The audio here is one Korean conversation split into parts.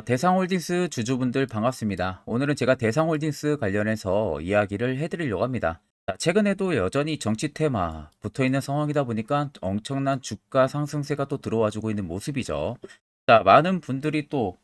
대상홀딩스 주주분들 반갑습니다. 오늘은 제가 대상홀딩스 관련해서 이야기를 해드리려고 합니다. 최근에도 여전히 정치 테마 붙어있는 상황이다 보니까 엄청난 주가 상승세가 또 들어와주고 있는 모습이죠. 많은 분들이 또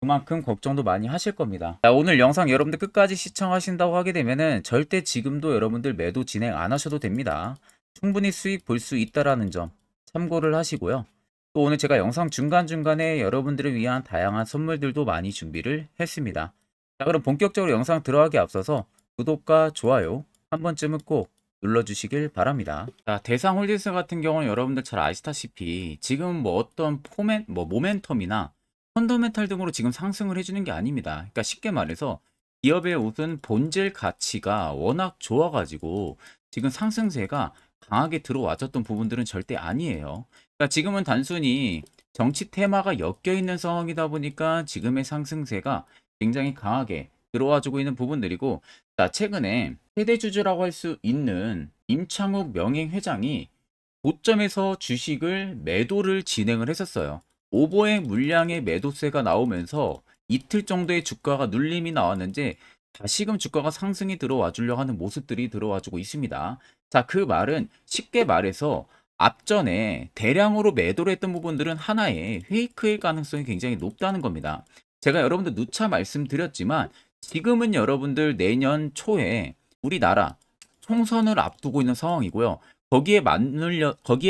그만큼 걱정도 많이 하실 겁니다. 오늘 영상 여러분들 끝까지 시청하신다고 하게 되면은 절대 지금도 여러분들 매도 진행 안 하셔도 됩니다. 충분히 수익 볼 수 있다라는 점 참고를 하시고요. 또 오늘 제가 영상 중간중간에 여러분들을 위한 다양한 선물들도 많이 준비를 했습니다. 그럼 본격적으로 영상 들어가기 앞서서 구독과 좋아요 한 번쯤은 꼭 눌러주시길 바랍니다. 대상홀딩스 같은 경우는 여러분들 잘 아시다시피 지금 뭐 어떤 모멘텀이나 펀더멘탈 등으로 지금 상승을 해주는 게 아닙니다. 그러니까 쉽게 말해서 기업의 우선 본질 가치가 워낙 좋아가지고 지금 상승세가 강하게 들어와줬던 부분들은 절대 아니에요. 그러니까 지금은 단순히 정치 테마가 엮여 있는 상황이다 보니까 지금의 상승세가 굉장히 강하게 들어와주고 있는 부분들이고, 최근에 최대주주라고 할 수 있는 임창욱 명예회장이 고점에서 주식을 매도를 진행을 했었어요. 오버행 물량의 매도세가 나오면서 이틀 정도의 주가가 눌림이 나왔는데 다시금 주가가 상승이 들어와 주려고 하는 모습들이 들어와 주고 있습니다. 그 말은 쉽게 말해서 앞전에 대량으로 매도를 했던 부분들은 하나의 페이크일 가능성이 굉장히 높다는 겁니다. 제가 여러분들 누차 말씀드렸지만 지금은 여러분들 내년 초에 우리나라 총선을 앞두고 있는 상황이고요. 거기에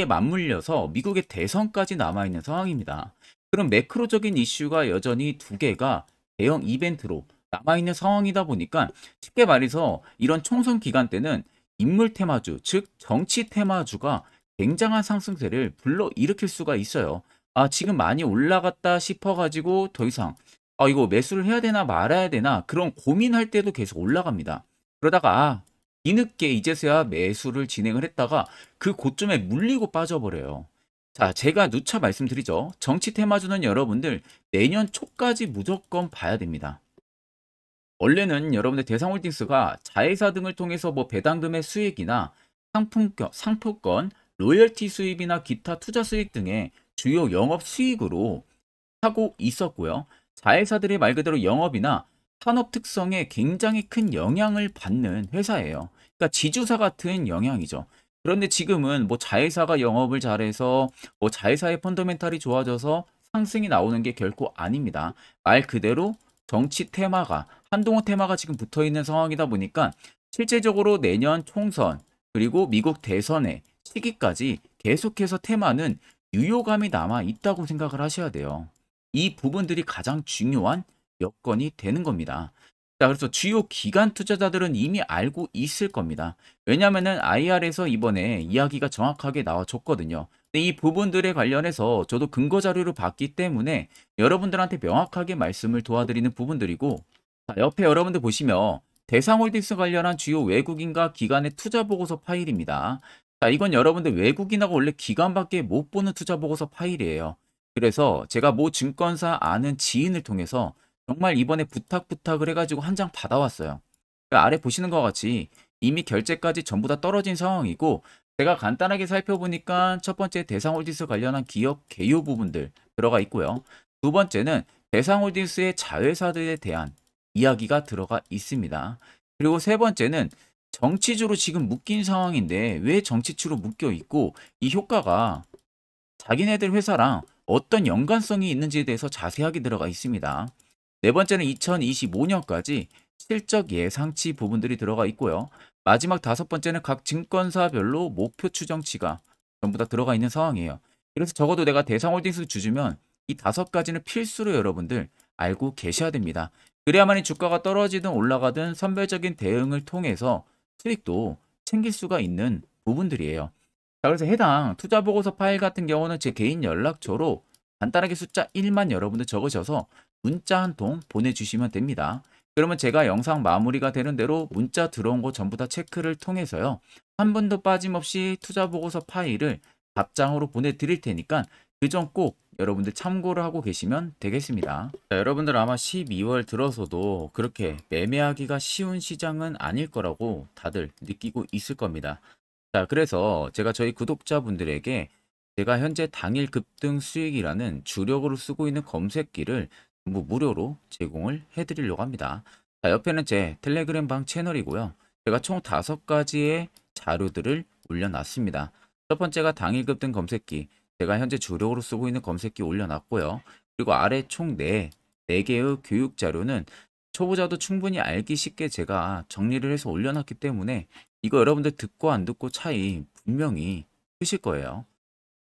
맞물려서 미국의 대선까지 남아있는 상황입니다. 그럼 매크로적인 이슈가 여전히 두 개가 대형 이벤트로 남아있는 상황이다 보니까 쉽게 말해서 이런 총선 기간 때는 인물 테마주, 즉 정치 테마주가 굉장한 상승세를 불러일으킬 수가 있어요. 지금 많이 올라갔다 싶어가지고 더 이상 이거 매수를 해야 되나 말아야 되나 그런 고민할 때도 계속 올라갑니다. 그러다가 뒤늦게 이제서야 매수를 진행을 했다가 그 고점에 물리고 빠져버려요. 제가 누차 말씀드리죠. 정치 테마주는 여러분들 내년 초까지 무조건 봐야 됩니다. 원래는 여러분들 대상홀딩스가 자회사 등을 통해서 뭐 배당금의 수익이나 상품권, 로열티 수입이나 기타 투자 수익 등의 주요 영업 수익으로 하고 있었고요. 자회사들의 말 그대로 영업이나 산업 특성에 굉장히 큰 영향을 받는 회사예요. 그러니까 지주사 같은 영향이죠. 그런데 지금은 뭐 자회사가 영업을 잘해서 뭐 자회사의 펀더멘탈이 좋아져서 상승이 나오는 게 결코 아닙니다. 말 그대로 정치 테마가 한동훈 테마가 지금 붙어 있는 상황이다 보니까 실제적으로 내년 총선 그리고 미국 대선의 시기까지 계속해서 테마는 유효감이 남아 있다고 생각을 하셔야 돼요. 이 부분들이 가장 중요한 여건이 되는 겁니다. 그래서 주요 기관 투자자들은 이미 알고 있을 겁니다. 왜냐하면은 IR에서 이번에 이야기가 정확하게 나와줬거든요. 근데 이 부분들에 관련해서 저도 근거 자료를 봤기 때문에 여러분들한테 명확하게 말씀을 도와드리는 부분들이고, 옆에 여러분들 보시면 대상홀딩스 관련한 주요 외국인과 기관의 투자 보고서 파일입니다. 이건 여러분들 외국인하고 원래 기관밖에 못 보는 투자 보고서 파일이에요. 그래서 제가 모 증권사 아는 지인을 통해서 정말 이번에 부탁을 해가지고 한 장 받아왔어요. 아래 보시는 것 같이 이미 결제까지 전부 다 떨어진 상황이고, 제가 간단하게 살펴보니까 첫 번째 대상홀딩스 관련한 기업 개요 부분들 들어가 있고요. 두 번째는 대상홀딩스의 자회사들에 대한 이야기가 들어가 있습니다. 그리고 세 번째는 정치주로 지금 묶인 상황인데 왜 정치주로 묶여 있고 이 효과가 자기네들 회사랑 어떤 연관성이 있는지에 대해서 자세하게 들어가 있습니다. 네 번째는 2025년까지 실적 예상치 부분들이 들어가 있고요. 마지막 다섯 번째는 각 증권사별로 목표 추정치가 전부 다 들어가 있는 상황이에요. 그래서 적어도 내가 대상홀딩스 주주면 이 다섯 가지는 필수로 여러분들 알고 계셔야 됩니다. 그래야만이 주가가 떨어지든 올라가든 선별적인 대응을 통해서 수익도 챙길 수가 있는 부분들이에요. 그래서 해당 투자 보고서 파일 같은 경우는 제 개인 연락처로 간단하게 숫자 1만 여러분들 적으셔서 문자 한 통 보내주시면 됩니다. 그러면 제가 영상 마무리가 되는 대로 문자 들어온 거 전부 다 체크를 통해서요. 한 분도 빠짐없이 투자 보고서 파일을 답장으로 보내드릴 테니까 그 점 꼭 여러분들 참고를 하고 계시면 되겠습니다. 여러분들 아마 12월 들어서도 그렇게 매매하기가 쉬운 시장은 아닐 거라고 다들 느끼고 있을 겁니다. 그래서 제가 저희 구독자분들에게 제가 현재 당일 급등 수익이라는 주력으로 쓰고 있는 검색기를 전부 무료로 제공을 해드리려고 합니다. 자, 옆에는 제 텔레그램 방 채널이고요. 제가 총 5가지의 자료들을 올려놨습니다. 첫 번째가 당일 급등 검색기. 제가 현재 주력으로 쓰고 있는 검색기 올려놨고요. 그리고 아래 총 4개의 교육 자료는 초보자도 충분히 알기 쉽게 제가 정리를 해서 올려놨기 때문에 이거 여러분들 듣고 안 듣고 차이 분명히 크실 거예요.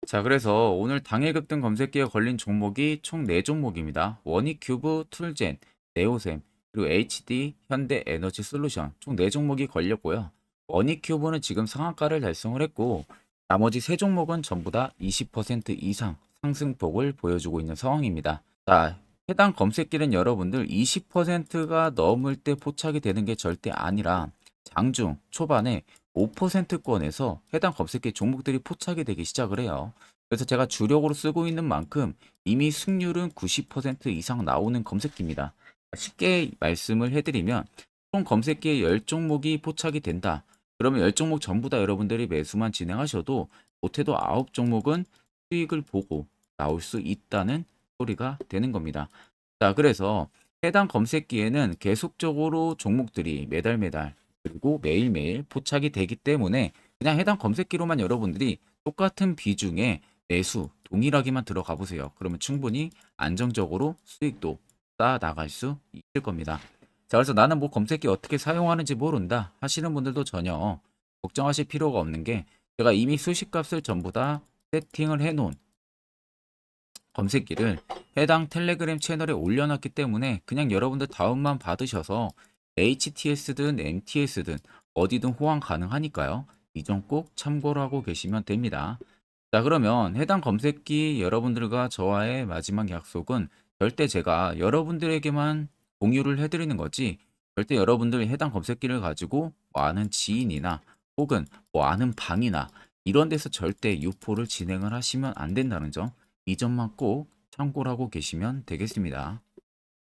자, 그래서 오늘 당일 급등 검색기에 걸린 종목이 총 4종목입니다. 원익큐브, 툴젠, 네오셈, 그리고 HD, 현대에너지 솔루션 총 4종목이 걸렸고요. 원익큐브는 지금 상한가를 달성을 했고 나머지 3종목은 전부 다 20% 이상 상승폭을 보여주고 있는 상황입니다. 자, 해당 검색기는 여러분들 20%가 넘을 때 포착이 되는 게 절대 아니라 장중 초반에 5%권에서 해당 검색기 종목들이 포착이 되기 시작을 해요. 그래서 제가 주력으로 쓰고 있는 만큼 이미 승률은 90% 이상 나오는 검색기입니다. 쉽게 말씀을 해드리면 총 검색기에 10종목이 포착이 된다. 그러면 10종목 전부 다 여러분들이 매수만 진행하셔도 못해도 9종목은 수익을 보고 나올 수 있다는 소리가 되는 겁니다. 자, 그래서 해당 검색기에는 계속적으로 종목들이 매달 그리고 매일매일 포착이 되기 때문에 그냥 해당 검색기로만 여러분들이 똑같은 비중의 매수 동일하게만 들어가 보세요. 그러면 충분히 안정적으로 수익도 쌓아 나갈 수 있을 겁니다. 자, 그래서 나는 뭐 검색기 어떻게 사용하는지 모른다 하시는 분들도 전혀 걱정하실 필요가 없는 게 제가 이미 수식값을 전부 다 세팅을 해 놓은 검색기를 해당 텔레그램 채널에 올려놨기 때문에 그냥 여러분들 다운만 받으셔서 HTS든 MTS든 어디든 호환 가능하니까요. 이 점 꼭 참고를 하고 계시면 됩니다. 자, 그러면 해당 검색기 여러분들과 저와의 마지막 약속은 절대 제가 여러분들에게만 공유를 해드리는 거지 절대 여러분들이 해당 검색기를 가지고 뭐 아는 지인이나 혹은 뭐 아는 방이나 이런 데서 절대 유포를 진행을 하시면 안 된다는 점 이 점만 꼭 참고를 하고 계시면 되겠습니다.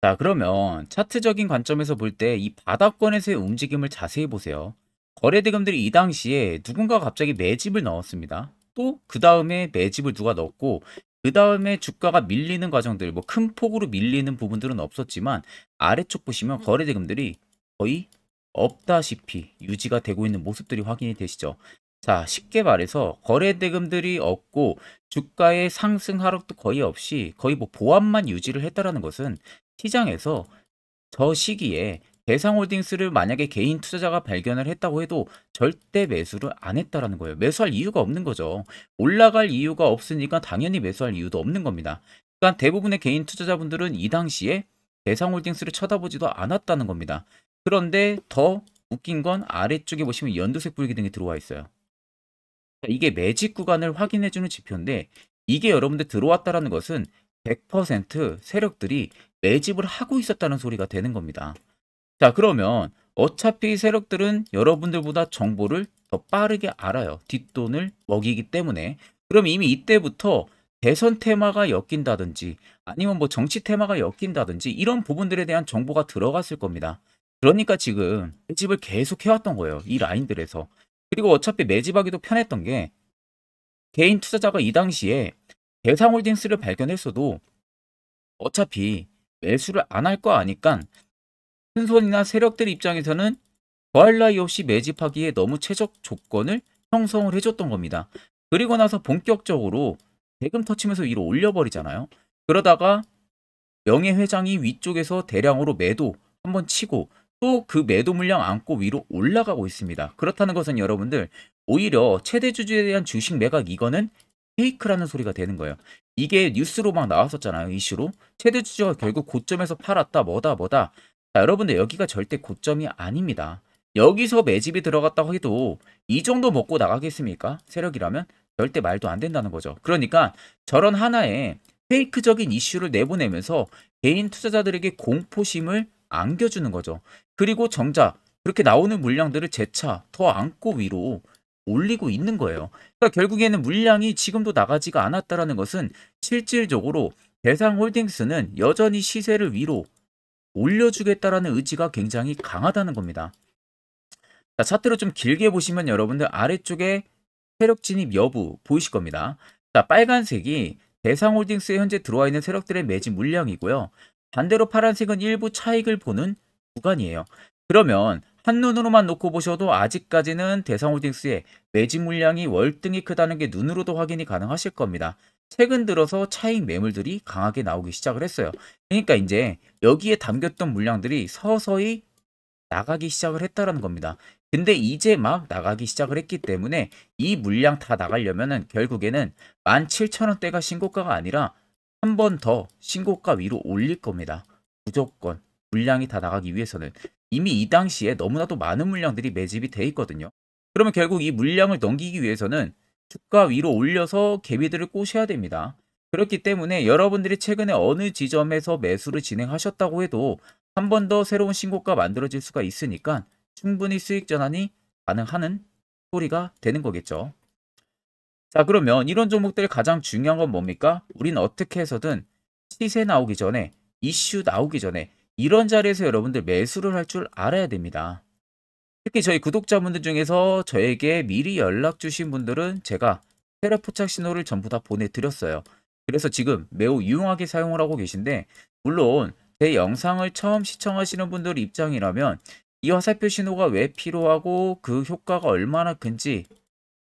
자, 그러면 차트적인 관점에서 볼 때 이 바닥권에서의 움직임을 자세히 보세요. 거래대금들이 이 당시에 누군가가 갑자기 매집을 넣었습니다. 또 그 다음에 매집을 누가 넣었고 그 다음에 주가가 밀리는 과정들 뭐 큰 폭으로 밀리는 부분들은 없었지만 아래쪽 보시면 거래대금들이 거의 없다시피 유지가 되고 있는 모습들이 확인이 되시죠. 자, 쉽게 말해서 거래대금들이 없고 주가의 상승 하락도 거의 없이 거의 뭐 보합만 유지를 했다라는 것은 시장에서 저 시기에 대상홀딩스를 만약에 개인 투자자가 발견을 했다고 해도 절대 매수를 안 했다라는 거예요. 매수할 이유가 없는 거죠. 올라갈 이유가 없으니까 당연히 매수할 이유도 없는 겁니다. 그러니까 대부분의 개인 투자자분들은 이 당시에 대상홀딩스를 쳐다보지도 않았다는 겁니다. 그런데 더 웃긴 건 아래쪽에 보시면 연두색 불기둥이 들어와 있어요. 이게 매집 구간을 확인해주는 지표인데 이게 여러분들 들어왔다라는 것은 100% 세력들이 매집을 하고 있었다는 소리가 되는 겁니다. 자, 그러면 어차피 세력들은 여러분들보다 정보를 더 빠르게 알아요. 뒷돈을 먹이기 때문에. 그럼 이미 이때부터 대선 테마가 엮인다든지 아니면 뭐 정치 테마가 엮인다든지 이런 부분들에 대한 정보가 들어갔을 겁니다. 그러니까 지금 매집을 계속 해왔던 거예요. 이 라인들에서. 그리고 어차피 매집하기도 편했던 게 개인 투자자가 이 당시에 대상홀딩스를 발견했어도 어차피 매수를 안 할 거 아니까 큰손이나 세력들 입장에서는 더할 나위 없이 매집하기에 너무 최적 조건을 형성을 해줬던 겁니다. 그리고 나서 본격적으로 대금 터치면서 위로 올려버리잖아요. 그러다가 명예회장이 위쪽에서 대량으로 매도 한번 치고 또 그 매도 물량 안고 위로 올라가고 있습니다. 그렇다는 것은 여러분들 오히려 최대 주주에 대한 주식 매각 이거는 페이크라는 소리가 되는 거예요. 이게 뉴스로 막 나왔었잖아요. 이슈로. 최대 주주가 결국 고점에서 팔았다 뭐다. 자, 여러분들 여기가 절대 고점이 아닙니다. 여기서 매집이 들어갔다고 해도 이 정도 먹고 나가겠습니까? 세력이라면 절대 말도 안 된다는 거죠. 그러니까 저런 하나의 페이크적인 이슈를 내보내면서 개인 투자자들에게 공포심을 안겨주는 거죠. 그리고 정작 그렇게 나오는 물량들을 재차 더 안고 위로 올리고 있는 거예요. 그러니까 결국에는 물량이 지금도 나가지가 않았다라는 것은 실질적으로 대상홀딩스는 여전히 시세를 위로 올려주겠다라는 의지가 굉장히 강하다는 겁니다. 자, 차트로 좀 길게 보시면 여러분들 아래쪽에 세력 진입 여부 보이실 겁니다. 자, 빨간색이 대상홀딩스에 현재 들어와 있는 세력들의 매집 물량이고요. 반대로 파란색은 일부 차익을 보는 구간이에요. 그러면 한눈으로만 놓고 보셔도 아직까지는 대상홀딩스의 매집 물량이 월등히 크다는 게 눈으로도 확인이 가능하실 겁니다. 최근 들어서 차익 매물들이 강하게 나오기 시작을 했어요. 그러니까 이제 여기에 담겼던 물량들이 서서히 나가기 시작을 했다라는 겁니다. 근데 이제 막 나가기 시작을 했기 때문에 이 물량 다 나가려면은 결국에는 17,000원대가 신고가가 아니라 한 번 더 신고가 위로 올릴 겁니다. 무조건 물량이 다 나가기 위해서는 이미 이 당시에 너무나도 많은 물량들이 매집이 돼 있거든요. 그러면 결국 이 물량을 넘기기 위해서는 주가 위로 올려서 개미들을 꼬셔야 됩니다. 그렇기 때문에 여러분들이 최근에 어느 지점에서 매수를 진행하셨다고 해도 한 번 더 새로운 신고가 만들어질 수가 있으니까 충분히 수익 전환이 가능한 소리가 되는 거겠죠. 자, 그러면 이런 종목들 가장 중요한 건 뭡니까? 우린 어떻게 해서든 시세 나오기 전에, 이슈 나오기 전에 이런 자리에서 여러분들 매수를 할 줄 알아야 됩니다. 특히 저희 구독자분들 중에서 저에게 미리 연락 주신 분들은 제가 세력 포착 신호를 전부 다 보내드렸어요. 그래서 지금 매우 유용하게 사용을 하고 계신데, 물론 제 영상을 처음 시청하시는 분들 입장이라면 이 화살표 신호가 왜 필요하고 그 효과가 얼마나 큰지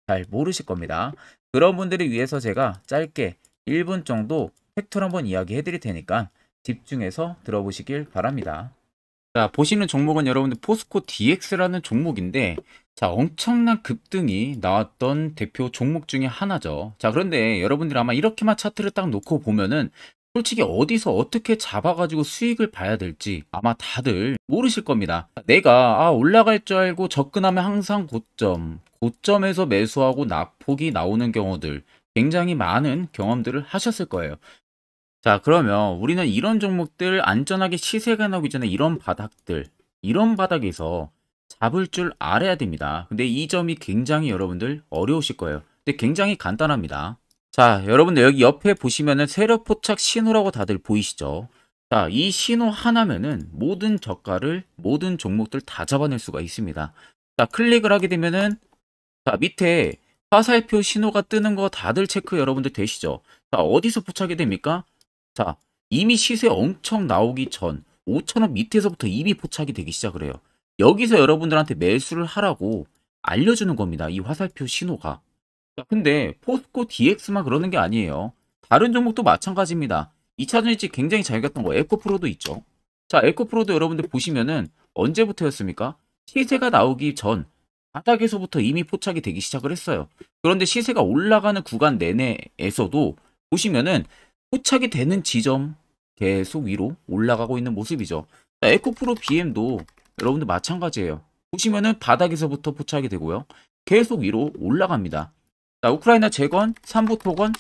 잘 모르실 겁니다. 그런 분들을 위해서 제가 짧게 1분 정도 팩트를 한번 이야기해 드릴 테니까 집중해서 들어보시길 바랍니다. 자, 보시는 종목은 여러분들 포스코 DX라는 종목인데, 자, 엄청난 급등이 나왔던 대표 종목 중에 하나죠. 자, 그런데 여러분들 아마 이렇게만 차트를 딱 놓고 보면은 솔직히 어디서 어떻게 잡아가지고 수익을 봐야 될지 아마 다들 모르실 겁니다. 내가 올라갈 줄 알고 접근하면 항상 고점에서 매수하고 낙폭이 나오는 경우들 굉장히 많은 경험들을 하셨을 거예요. 자, 그러면 우리는 이런 종목들 안전하게 시세가 나오기 전에 이런 바닥에서 잡을 줄 알아야 됩니다. 근데 이 점이 굉장히 여러분들 어려우실 거예요. 근데 굉장히 간단합니다. 자, 여러분들 여기 옆에 보시면은 세력 포착 신호라고 다들 보이시죠? 자, 이 신호 하나면은 모든 저가를, 모든 종목들 다 잡아낼 수가 있습니다. 자, 클릭을 하게 되면은, 자, 밑에 화살표 신호가 뜨는 거 다들 체크 여러분들 되시죠? 자, 어디서 포착이 됩니까? 자, 이미 시세 엄청 나오기 전 5,000원 밑에서부터 이미 포착이 되기 시작을 해요. 여기서 여러분들한테 매수를 하라고 알려주는 겁니다. 이 화살표 신호가. 자, 근데 포스코 DX만 그러는 게 아니에요. 다른 종목도 마찬가지입니다. 2차전 일찍 굉장히 잘 갔던 거 에코프로도 있죠. 자, 에코프로도 여러분들 보시면은 언제부터였습니까? 시세가 나오기 전 바닥에서부터 이미 포착이 되기 시작을 했어요. 그런데 시세가 올라가는 구간 내내에서도 보시면은 포착이 되는 지점 계속 위로 올라가고 있는 모습이죠. 자, 에코프로 BM도 여러분들 마찬가지예요. 보시면은 바닥에서부터 포착이 되고요. 계속 위로 올라갑니다. 자, 우크라이나 재건, 삼부 토건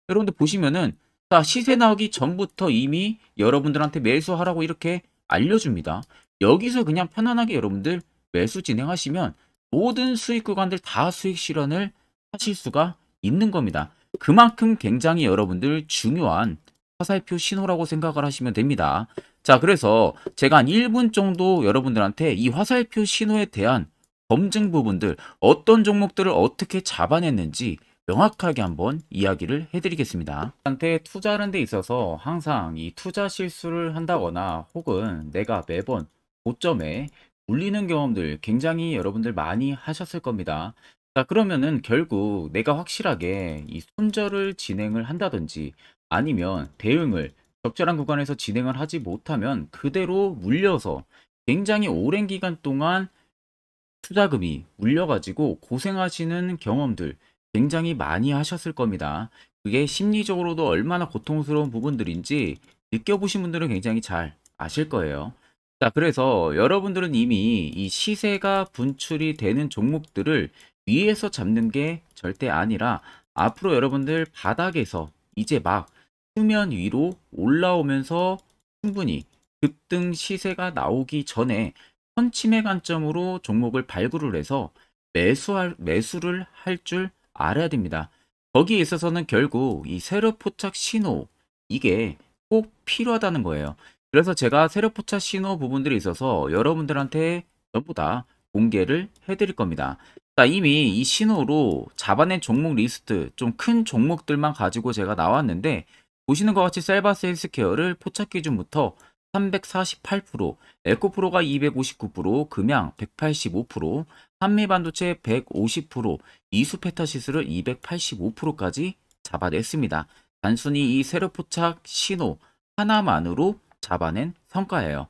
여러분들 보시면은 자, 시세 나오기 전부터 이미 여러분들한테 매수하라고 이렇게 알려줍니다. 여기서 그냥 편안하게 여러분들 매수 진행하시면 모든 수익 구간들 다 수익 실현을 하실 수가 있는 겁니다. 그만큼 굉장히 여러분들 중요한 화살표 신호라고 생각을 하시면 됩니다. 자, 그래서 제가 한 1분 정도 여러분들한테 이 화살표 신호에 대한 검증 부분들, 어떤 종목들을 어떻게 잡아냈는지 명확하게 한번 이야기를 해드리겠습니다. 한테 투자하는 데 있어서 항상 이 투자 실수를 한다거나 혹은 내가 매번 고점에 물리는 경험들 굉장히 여러분들 많이 하셨을 겁니다. 자, 그러면은 결국 내가 확실하게 이 손절을 진행을 한다든지 아니면 대응을 적절한 구간에서 진행을 하지 못하면 그대로 물려서 굉장히 오랜 기간 동안 투자금이 물려가지고 고생하시는 경험들 굉장히 많이 하셨을 겁니다. 그게 심리적으로도 얼마나 고통스러운 부분들인지 느껴보신 분들은 굉장히 잘 아실 거예요. 자, 그래서 여러분들은 이미 이 시세가 분출이 되는 종목들을 위에서 잡는 게 절대 아니라 앞으로 여러분들 바닥에서 이제 막 수면 위로 올라오면서 충분히 급등 시세가 나오기 전에 선침의 관점으로 종목을 발굴을 해서 매수를 할 줄 알아야 됩니다. 거기에 있어서는 결국 이 세력 포착 신호 이게 꼭 필요하다는 거예요. 그래서 제가 세력 포착 신호 부분들에 있어서 여러분들한테 전부 다 공개를 해드릴 겁니다. 자, 이미 이 신호로 잡아낸 종목 리스트 좀 큰 종목들만 가지고 제가 나왔는데 보시는 것 같이 셀바스 헬스케어를 포착 기준부터 348%, 에코프로가 259%, 금양 185%, 한미반도체 150%, 이수페타시스를 285%까지 잡아냈습니다. 단순히 이 세로포착 신호 하나만으로 잡아낸 성과예요.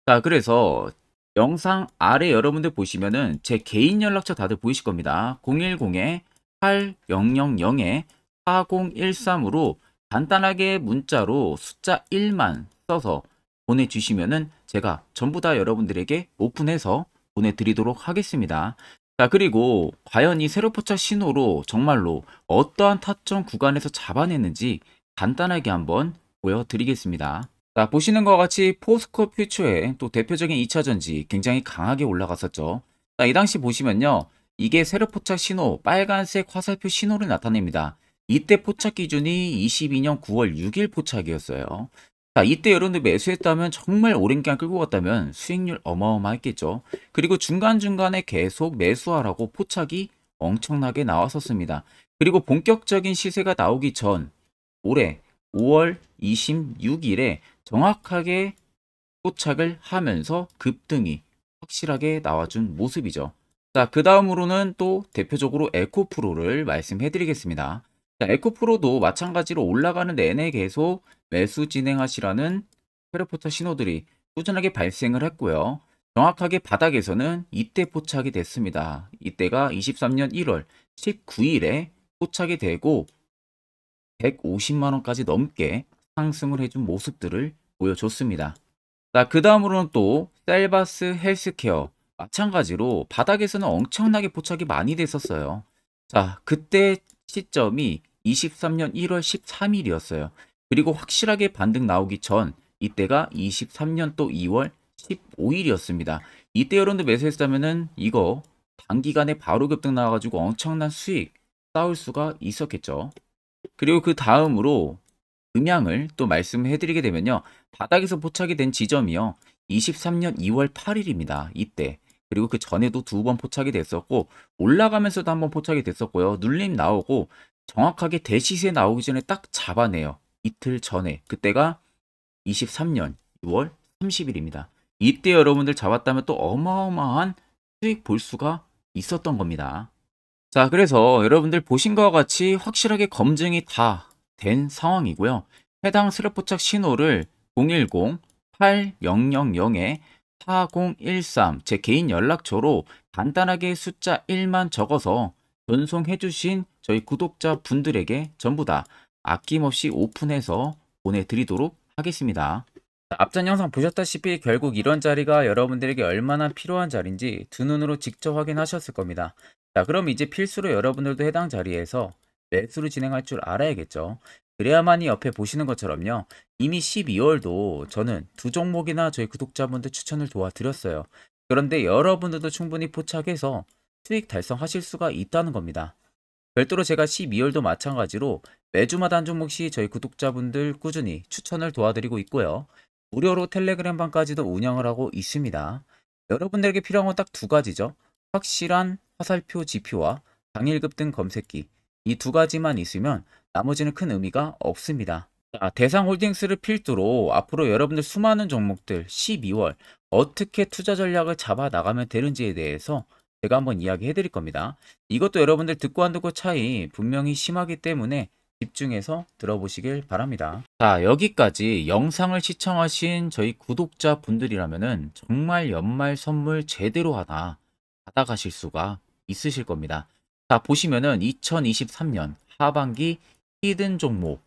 자, 그래서 영상 아래 여러분들 보시면은 제 개인 연락처 다들 보이실 겁니다. 010-8000-4013으로 간단하게 문자로 숫자 1만 써서 보내주시면은 제가 전부 다 여러분들에게 오픈해서 보내드리도록 하겠습니다. 자, 그리고 과연 이 세로포착 신호로 정말로 어떠한 타점 구간에서 잡아냈는지 간단하게 한번 보여드리겠습니다. 자, 보시는 것과 같이 포스코 퓨처의 또 대표적인 2차전지 굉장히 강하게 올라갔었죠. 자, 이 당시 보시면요. 이게 세로포착 신호, 빨간색 화살표 신호를 나타냅니다. 이때 포착 기준이 22년 9월 6일 포착이었어요. 자, 이때 여러분들 매수했다면 정말 오랜 기간 끌고 갔다면 수익률 어마어마했겠죠. 그리고 중간중간에 계속 매수하라고 포착이 엄청나게 나왔었습니다. 그리고 본격적인 시세가 나오기 전 올해 5월 26일에 정확하게 포착을 하면서 급등이 확실하게 나와준 모습이죠. 자, 그 다음으로는 또 대표적으로 에코프로를 말씀해 드리겠습니다. 자, 에코프로도 마찬가지로 올라가는 내내 계속 매수 진행하시라는 페르포타 신호들이 꾸준하게 발생을 했고요. 정확하게 바닥에서는 이때 포착이 됐습니다. 이때가 23년 1월 19일에 포착이 되고 150만원까지 넘게 상승을 해준 모습들을 보여줬습니다. 자, 그 다음으로는 또 셀바스 헬스케어 마찬가지로 바닥에서는 엄청나게 포착이 많이 됐었어요. 자, 그때 시점이 23년 1월 13일이었어요. 그리고 확실하게 반등 나오기 전 이때가 23년 또 2월 15일이었습니다. 이때 여러분들 매수했다면은 이거 단기간에 바로 급등 나와가지고 엄청난 수익 쌓을 수가 있었겠죠. 그리고 그 다음으로 음향을 또 말씀해 드리게 되면요. 바닥에서 포착이 된 지점이요. 23년 2월 8일입니다. 이때. 그리고 그 전에도 두 번 포착이 됐었고 올라가면서도 한번 포착이 됐었고요. 눌림 나오고 정확하게 대시세 나오기 전에 딱 잡아내요. 이틀 전에. 그때가 23년 6월 30일입니다. 이때 여러분들 잡았다면 또 어마어마한 수익 볼 수가 있었던 겁니다. 자, 그래서 여러분들 보신 것과 같이 확실하게 검증이 다 된 상황이고요. 해당 스랩포착 신호를 010-8000-4013 제 개인 연락처로 간단하게 숫자 1만 적어서 전송해 주신 저희 구독자 분들에게 전부 다 아낌없이 오픈해서 보내드리도록 하겠습니다. 앞전 영상 보셨다시피 결국 이런 자리가 여러분들에게 얼마나 필요한 자리인지 두 눈으로 직접 확인하셨을 겁니다. 자, 그럼 이제 필수로 여러분들도 해당 자리에서 매수를 진행할 줄 알아야겠죠. 그래야만이 옆에 보시는 것처럼요. 이미 12월도 저는 두 종목이나 저희 구독자분들 추천을 도와드렸어요. 그런데 여러분들도 충분히 포착해서 수익 달성하실 수가 있다는 겁니다. 별도로 제가 12월도 마찬가지로 매주마다 한 종목씩 저희 구독자분들 꾸준히 추천을 도와드리고 있고요. 무료로 텔레그램 방까지도 운영을 하고 있습니다. 여러분들에게 필요한 건 딱 두 가지죠. 확실한 화살표 지표와 당일 급등 검색기. 이 두 가지만 있으면 나머지는 큰 의미가 없습니다. 자, 대상홀딩스를 필두로 앞으로 여러분들 수많은 종목들 12월 어떻게 투자 전략을 잡아 나가면 되는지에 대해서 제가 한번 이야기해 드릴 겁니다. 이것도 여러분들 듣고 안 듣고 차이 분명히 심하기 때문에 집중해서 들어보시길 바랍니다. 자, 여기까지 영상을 시청하신 저희 구독자 분들이라면은 정말 연말 선물 제대로 하나 받아가실 수가 있으실 겁니다. 자, 보시면은 2023년 하반기 히든 종목,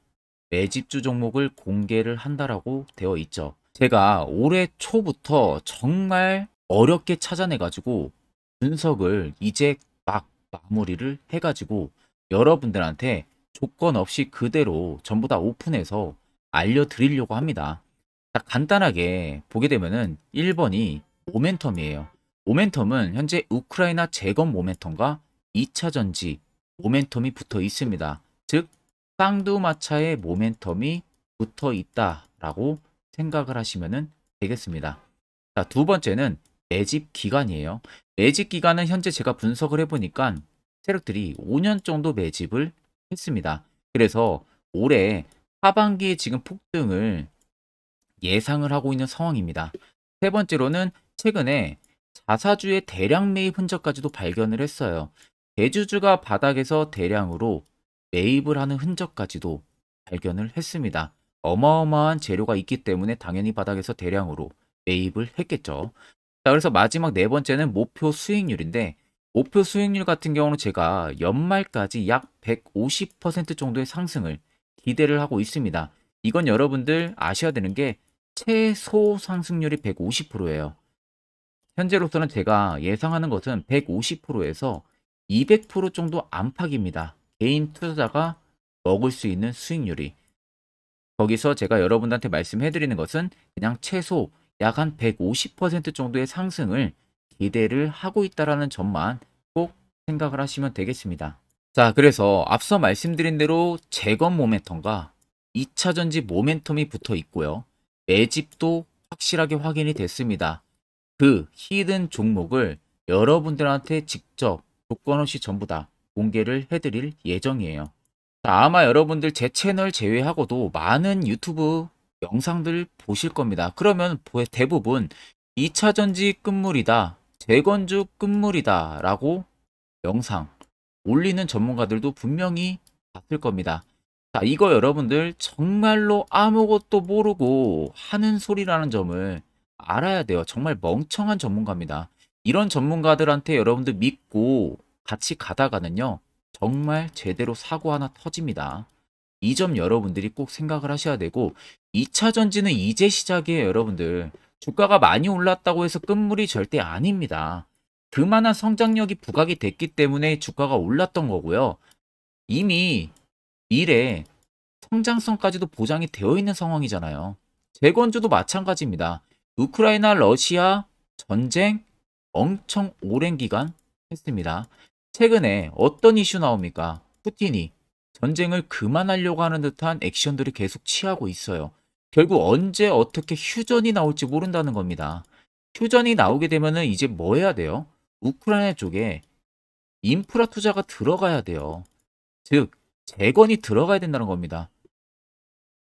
매집주 종목을 공개를 한다라고 되어 있죠. 제가 올해 초부터 정말 어렵게 찾아내가지고 분석을 이제 막 마무리를 해가지고 여러분들한테 조건 없이 그대로 전부 다 오픈해서 알려드리려고 합니다. 자, 간단하게 보게 되면은 1번이 모멘텀이에요. 모멘텀은 현재 우크라이나 재건 모멘텀과 2차 전지 모멘텀이 붙어 있습니다. 즉 쌍두마차의 모멘텀이 붙어 있다라고 생각을 하시면 되겠습니다. 자, 두 번째는 매집 기간이에요. 매집 기간은 현재 제가 분석을 해보니까 세력들이 5년 정도 매집을 했습니다. 그래서 올해 하반기에 지금 폭등을 예상을 하고 있는 상황입니다. 세 번째로는 최근에 자사주의 대량 매입 흔적까지도 발견을 했어요. 대주주가 바닥에서 대량으로 매입을 하는 흔적까지도 발견을 했습니다. 어마어마한 재료가 있기 때문에 당연히 바닥에서 대량으로 매입을 했겠죠. 자, 그래서 마지막 네 번째는 목표 수익률인데, 목표 수익률 같은 경우는 제가 연말까지 약 150% 정도의 상승을 기대를 하고 있습니다. 이건 여러분들 아셔야 되는 게 최소 상승률이 150%예요. 현재로서는 제가 예상하는 것은 150%에서 200% 정도 안팎입니다. 개인 투자자가 먹을 수 있는 수익률이. 거기서 제가 여러분들한테 말씀해 드리는 것은 그냥 최소 약 한 150% 정도의 상승을 기대를 하고 있다라는 점만 꼭 생각을 하시면 되겠습니다. 자, 그래서 앞서 말씀드린 대로 재건 모멘텀과 2차 전지 모멘텀이 붙어 있고요. 매집도 확실하게 확인이 됐습니다. 그 히든 종목을 여러분들한테 직접 조건 없이 전부 다 공개를 해드릴 예정이에요. 자, 아마 여러분들 제 채널 제외하고도 많은 유튜브 영상들 보실 겁니다. 그러면 대부분 2차 전지 끝물이다, 재건주 끝물이다 라고 영상 올리는 전문가들도 분명히 봤을 겁니다. 자, 이거 여러분들 정말로 아무것도 모르고 하는 소리라는 점을 알아야 돼요. 정말 멍청한 전문가입니다. 이런 전문가들한테 여러분들 믿고 같이 가다가는요, 정말 제대로 사고 하나 터집니다. 이 점 여러분들이 꼭 생각을 하셔야 되고, 2차 전지는 이제 시작이에요, 여러분들. 주가가 많이 올랐다고 해서 끝물이 절대 아닙니다. 그만한 성장력이 부각이 됐기 때문에 주가가 올랐던 거고요. 이미 미래 성장성까지도 보장이 되어 있는 상황이잖아요. 재건주도 마찬가지입니다. 우크라이나 러시아 전쟁 엄청 오랜 기간 했습니다. 최근에 어떤 이슈 나옵니까? 푸틴이 전쟁을 그만하려고 하는 듯한 액션들을 계속 취하고 있어요. 결국 언제 어떻게 휴전이 나올지 모른다는 겁니다. 휴전이 나오게 되면은 이제 뭐 해야 돼요? 우크라이나 쪽에 인프라 투자가 들어가야 돼요. 즉, 재건이 들어가야 된다는 겁니다.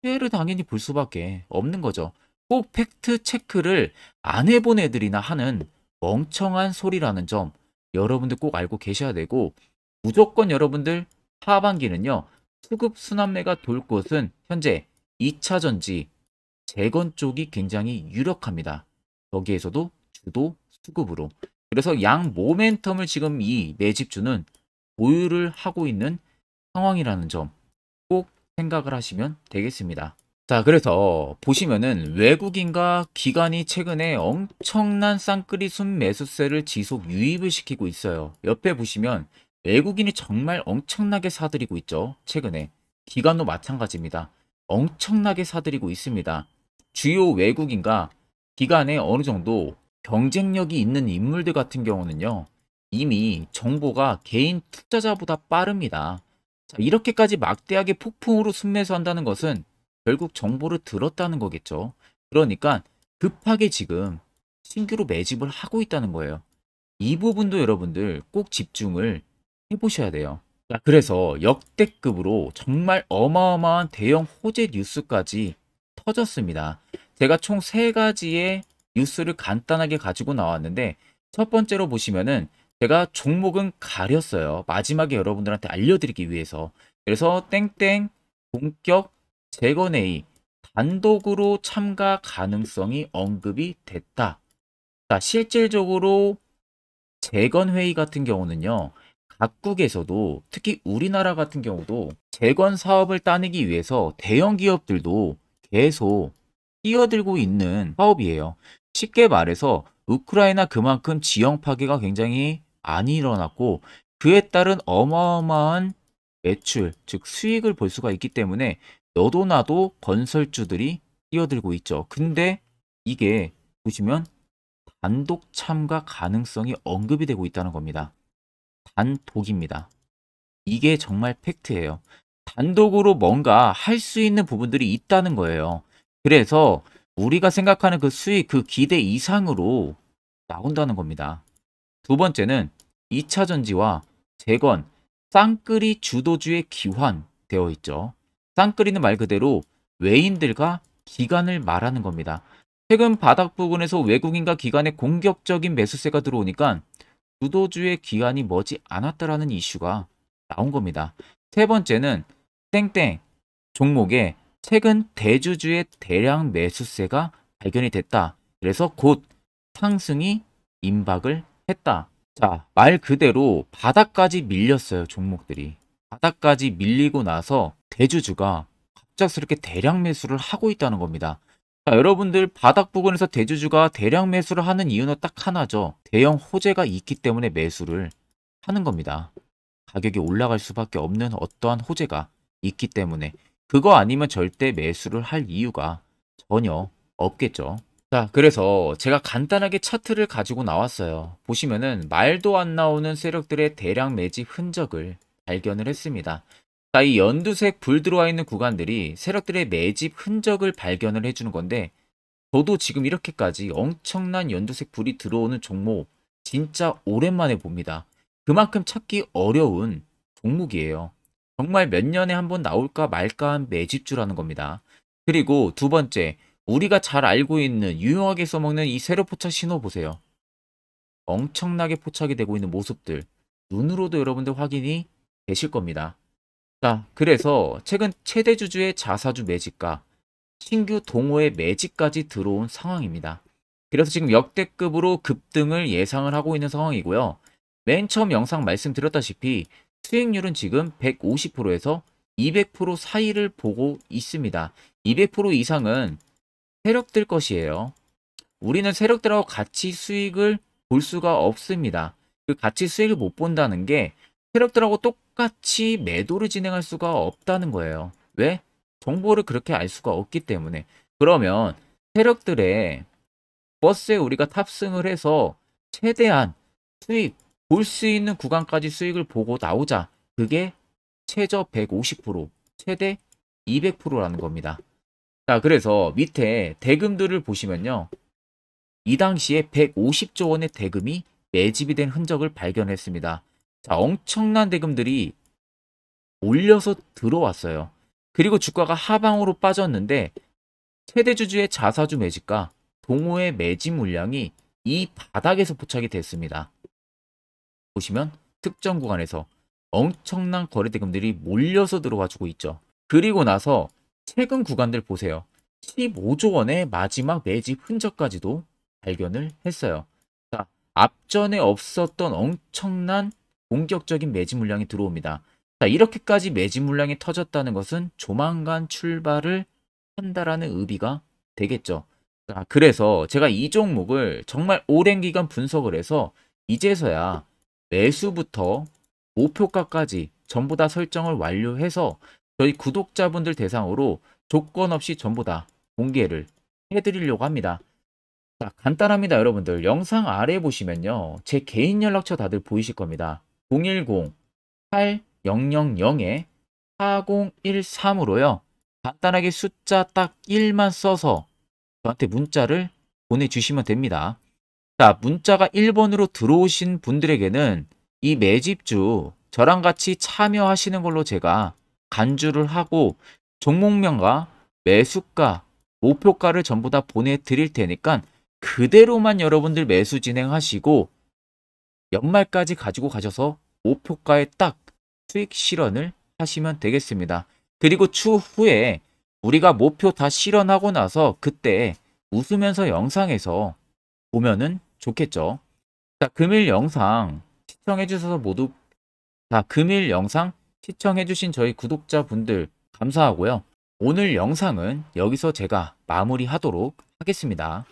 피해를 당연히 볼 수밖에 없는 거죠. 꼭 팩트 체크를 안 해본 애들이나 하는 멍청한 소리라는 점 여러분들 꼭 알고 계셔야 되고, 무조건 여러분들 하반기는요, 수급 순환매가 돌 곳은 현재 2차 전지 재건 쪽이 굉장히 유력합니다. 거기에서도 주도 수급으로. 그래서 양 모멘텀을 지금 이 매집주는 보유를 하고 있는 상황이라는 점 꼭 생각을 하시면 되겠습니다. 자, 그래서 보시면은 외국인과 기관이 최근에 엄청난 쌍끌이 순매수세를 지속 유입을 시키고 있어요. 옆에 보시면 외국인이 정말 엄청나게 사들이고 있죠. 최근에. 기관도 마찬가지입니다. 엄청나게 사들이고 있습니다. 주요 외국인과 기관에 어느 정도 경쟁력이 있는 인물들 같은 경우는요, 이미 정보가 개인 투자자보다 빠릅니다. 자, 이렇게까지 막대하게 폭풍으로 순매수한다는 것은 결국 정보를 들었다는 거겠죠. 그러니까 급하게 지금 신규로 매집을 하고 있다는 거예요. 이 부분도 여러분들 꼭 집중을 해보셔야 돼요. 자, 그래서 역대급으로 정말 어마어마한 대형 호재 뉴스까지 터졌습니다. 제가 총 세 가지의 뉴스를 간단하게 가지고 나왔는데, 첫 번째로 보시면은 제가 종목은 가렸어요. 마지막에 여러분들한테 알려드리기 위해서. 그래서 땡땡 본격 재건회의 단독으로 참가 가능성이 언급이 됐다. 자, 실질적으로 재건회의 같은 경우는요, 각국에서도 특히 우리나라 같은 경우도 재건 사업을 따내기 위해서 대형 기업들도 계속 뛰어들고 있는 사업이에요. 쉽게 말해서 우크라이나 그만큼 지형 파괴가 굉장히 많이 일어났고, 그에 따른 어마어마한 매출, 즉 수익을 볼 수가 있기 때문에 너도 나도 건설주들이 뛰어들고 있죠. 근데 이게 보시면 단독 참가 가능성이 언급이 되고 있다는 겁니다. 단독입니다. 이게 정말 팩트예요. 단독으로 뭔가 할 수 있는 부분들이 있다는 거예요. 그래서 우리가 생각하는 그 수익, 그 기대 이상으로 나온다는 겁니다. 두 번째는 2차 전지와 재건, 쌍끌이 주도주의 기환되어 있죠. 쌍끌이는 말 그대로 외인들과 기관을 말하는 겁니다. 최근 바닥 부근에서 외국인과 기관의 공격적인 매수세가 들어오니까 주도주의 기관이 머지 않았다라는 이슈가 나온 겁니다. 세 번째는 땡땡 종목에 최근 대주주의 대량 매수세가 발견이 됐다. 그래서 곧 상승이 임박을 했다. 자, 말 그대로 바닥까지 밀렸어요, 종목들이. 바닥까지 밀리고 나서 대주주가 갑작스럽게 대량 매수를 하고 있다는 겁니다. 자, 여러분들 바닥 부근에서 대주주가 대량 매수를 하는 이유는 딱 하나죠. 대형 호재가 있기 때문에 매수를 하는 겁니다. 가격이 올라갈 수밖에 없는 어떠한 호재가 있기 때문에 그거 아니면 절대 매수를 할 이유가 전혀 없겠죠. 자, 그래서 제가 간단하게 차트를 가지고 나왔어요. 보시면은 말도 안 나오는 세력들의 대량 매집 흔적을 발견을 했습니다. 자, 이 연두색 불 들어와 있는 구간들이 세력들의 매집 흔적을 발견을 해주는 건데 저도 지금 이렇게까지 엄청난 연두색 불이 들어오는 종목 진짜 오랜만에 봅니다. 그만큼 찾기 어려운 종목이에요. 정말 몇 년에 한 번 나올까 말까 한 매집주라는 겁니다. 그리고 두 번째, 우리가 잘 알고 있는 유용하게 써먹는 이 세력 포착 신호 보세요. 엄청나게 포착이 되고 있는 모습들 눈으로도 여러분들 확인이 되실 겁니다. 자, 그래서 최근 최대 주주의 자사주 매집과 신규 동호회 매집까지 들어온 상황입니다. 그래서 지금 역대급으로 급등을 예상을 하고 있는 상황이고요. 맨 처음 영상 말씀드렸다시피 수익률은 지금 150%에서 200% 사이를 보고 있습니다. 200% 이상은 세력들 것이에요. 우리는 세력들하고 같이 수익을 볼 수가 없습니다. 그 같이 수익을 못 본다는 게 세력들하고 똑같이 매도를 진행할 수가 없다는 거예요. 왜? 정보를 그렇게 알 수가 없기 때문에. 그러면 세력들의 버스에 우리가 탑승을 해서 최대한 수익, 볼 수 있는 구간까지 수익을 보고 나오자. 그게 최저 150%, 최대 200%라는 겁니다. 자, 그래서 밑에 대금들을 보시면요. 이 당시에 150조 원의 대금이 매집이 된 흔적을 발견했습니다. 자, 엄청난 대금들이 올려서 들어왔어요. 그리고 주가가 하방으로 빠졌는데 최대 주주의 자사주 매집과 동호회 매집 물량이 이 바닥에서 포착이 됐습니다. 보시면 특정 구간에서 엄청난 거래 대금들이 몰려서 들어와주고 있죠. 그리고 나서 최근 구간들 보세요. 15조 원의 마지막 매집 흔적까지도 발견을 했어요. 자, 앞전에 없었던 엄청난 공격적인 매집 물량이 들어옵니다. 자, 이렇게까지 매집 물량이 터졌다는 것은 조만간 출발을 한다라는 의미가 되겠죠. 자, 그래서 제가 이 종목을 정말 오랜 기간 분석을 해서 이제서야 매수부터 목표가까지 전부 다 설정을 완료해서 저희 구독자분들 대상으로 조건 없이 전부 다 공개를 해드리려고 합니다. 자, 간단합니다, 여러분들. 영상 아래 보시면요. 제 개인 연락처 다들 보이실 겁니다. 010-8013-4013으로요. 간단하게 숫자 딱 1만 써서 저한테 문자를 보내주시면 됩니다. 자, 문자가 1번으로 들어오신 분들에게는 이 매집주 저랑 같이 참여하시는 걸로 제가 간주를 하고 종목명과 매수가, 목표가를 전부 다 보내드릴 테니까 그대로만 여러분들 매수 진행하시고 연말까지 가지고 가셔서 목표가에 딱 수익 실현을 하시면 되겠습니다. 그리고 추후에 우리가 목표 다 실현하고 나서 그때 웃으면서 영상에서 보면은 좋겠죠. 자, 금일 영상 시청해 주셔서 모두 금일 영상 시청해 주신 저희 구독자분들 감사하고요. 오늘 영상은 여기서 제가 마무리하도록 하겠습니다.